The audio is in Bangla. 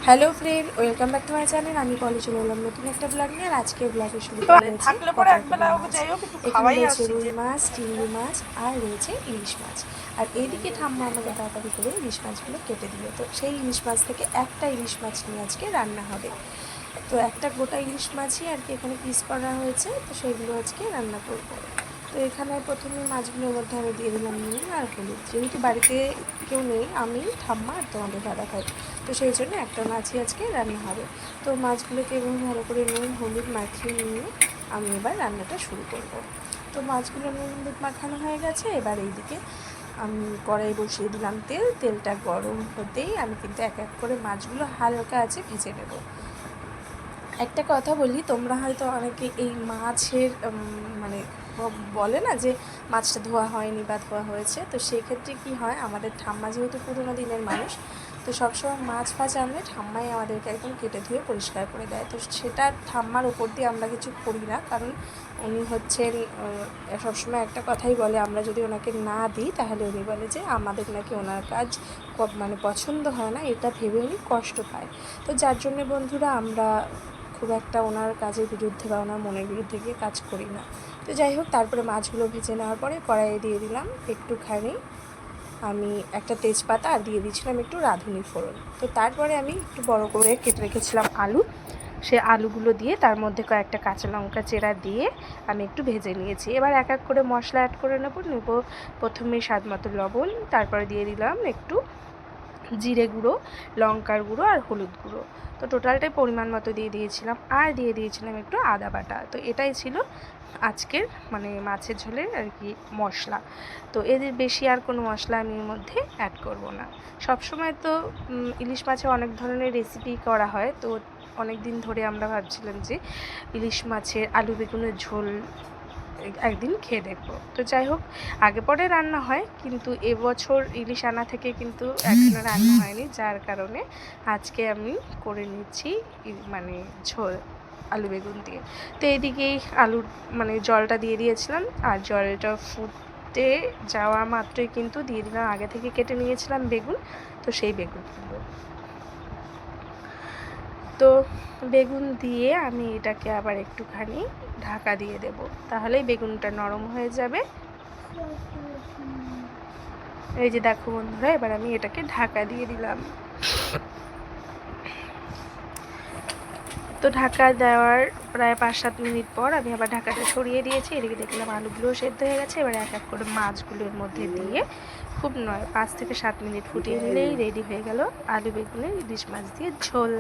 Hello friend, welcome back to my channel. আমি পলি চলে এলাম নতুন একটা ব্লগ নিয়ে। আর আজকে ব্লগে শুরু করা হয়েছে এখানে রয়েছে রুই মাছ, চিংড়ি মাছ আর রয়েছে ইলিশ মাছ। আর এদিকে ঠাম্মা আমাকে তাড়াতাড়ি করে ইলিশ মাছগুলো কেটে দিল। তো সেই ইলিশ মাছ থেকে একটা ইলিশ মাছ নিয়ে আজকে রান্না হবে। তো একটা গোটা ইলিশ মাছই আর কি এখানে পিস করা হয়েছে, তো সেগুলো আজকে রান্না করবো। তো এখানে প্রথমে মাছগুলোর মধ্যে আমি দিয়ে দিলাম নুন আর হলুদ। যেহেতু বাড়িতে কেউ নেই, আমি ঠাম্মা আর তোমাদের দাদা খাই, তো সেই জন্য একটা মাছই আজকে রান্না হবে। তো মাছগুলোকে এবং ভালো করে নুন হলুদ মাখিয়ে নিয়ে আমি এবার রান্নাটা শুরু করব। তো মাছগুলো নুন হলুদ মাখানো হয়ে গেছে। এবার এইদিকে আমি কড়াই বসিয়ে দিলাম তেলটা গরম হতেই আমি কিন্তু এক এক করে মাছগুলো হালকা আছে ভেজে নেব। একটা কথা বলি, তোমরা হয়তো অনেকে এই মাছের মানে বলে না যে মাছটা ধোয়া হয়নি বা ধোয়া হয়েছে, তো সেই ক্ষেত্রে কী হয়, আমাদের ঠাম্মা যেহেতু পুরোনো দিনের মানুষ, তো সবসময় মাছ ফাছ আনলে ঠাম্মাই আমাদেরকে একদম কেটে ধুয়ে পরিষ্কার করে দেয়। তো সেটা ঠাম্মার ওপর দিয়ে আমরা কিছু করি না, কারণ উনি হচ্ছেন সবসময় একটা কথাই বলে, আমরা যদি ওনাকে না দিই তাহলে উনি বলে যে আমাদের নাকি ওনার কাজ মানে পছন্দ হয় না, এটা ভেবে উনি কষ্ট পায়। তো যার জন্যে বন্ধুরা আমরা খুব একটা ওনার কাজের বিরুদ্ধে বা ওনার মনের বিরুদ্ধে গিয়ে কাজ করি না। তো যাই হোক, তারপরে মাছগুলো ভেজে নেওয়ার পরে কড়াইয়ে দিয়ে দিলাম একটুখানি আমি একটা তেজপাতা, আর দিয়ে দিয়েছিলাম একটু রাঁধুনি ফোড়ন। তো তারপরে আমি একটু বড় করে কেটে রেখেছিলাম আলু, সে আলুগুলো দিয়ে তার মধ্যে কয়েকটা কাঁচা লঙ্কা চেরা দিয়ে আমি একটু ভেজে নিয়েছি। এবার এক এক করে মশলা অ্যাড করে নেব। প্রথমে স্বাদ মতো লবণ, তারপরে দিয়ে দিলাম একটু জিরে গুঁড়ো, লঙ্কার গুঁড়ো আর হলুদ গুঁড়ো। তো টোটালটাই পরিমাণ মতো দিয়ে দিয়েছিলাম, আর দিয়ে দিয়েছিলাম একটু আদা বাটা। তো এটাই ছিল আজকের মানে মাছের ঝোলের আর কি মশলা। তো এদের বেশি আর কোনো মশলা আমি এর মধ্যে অ্যাড করব না। সবসময় তো ইলিশ মাছে অনেক ধরনের রেসিপি করা হয়, তো অনেক দিন ধরে আমরা ভাবছিলাম যে ইলিশ মাছের আলু বেগুনের ঝোল একদিন খেয়ে দেখবো। তো যাই হোক, আগে পরে রান্না হয়, কিন্তু এবছর ইলিশ আনা থেকে কিন্তু এখনো রান্না হয়নি, যার কারণে আজকে আমি করে নিচ্ছি মানে ঝোল আলু বেগুন দিয়ে। তো এইদিকেই আলুর মানে জলটা দিয়ে দিয়েছিলাম, আর জলটা ফুটে যাওয়া মাত্রই কিন্তু দিয়ে দিলাম আগে থেকে কেটে নিয়েছিলাম বেগুন। তো সেই বেগুনগুলো, তো বেগুন দিয়ে আমি এটাকে আবার একটুখানি ঢাকা দিয়ে দেব, তাহলেই বেগুনটা নরম হয়ে যাবে। এই যে দেখো বন্ধুরা, এবার আমি এটাকে ঢাকা দিয়ে দিলাম। তো ঢাকা দেওয়ার প্রায় 5-7 মিনিট পর আমি আবার ঢাকাটা সরিয়ে দিয়েছি। এদিকে দেখলাম আলুগুলোও সেদ্ধ হয়ে গেছে। এবার এক এক করে মাছগুলোর মধ্যে দিয়ে খুব নয় 5 থেকে 7 মিনিট ফুটিয়ে নিলেই রেডি হয়ে গেল আলু বেগুনের ইলিশ মাছ দিয়ে ঝোল।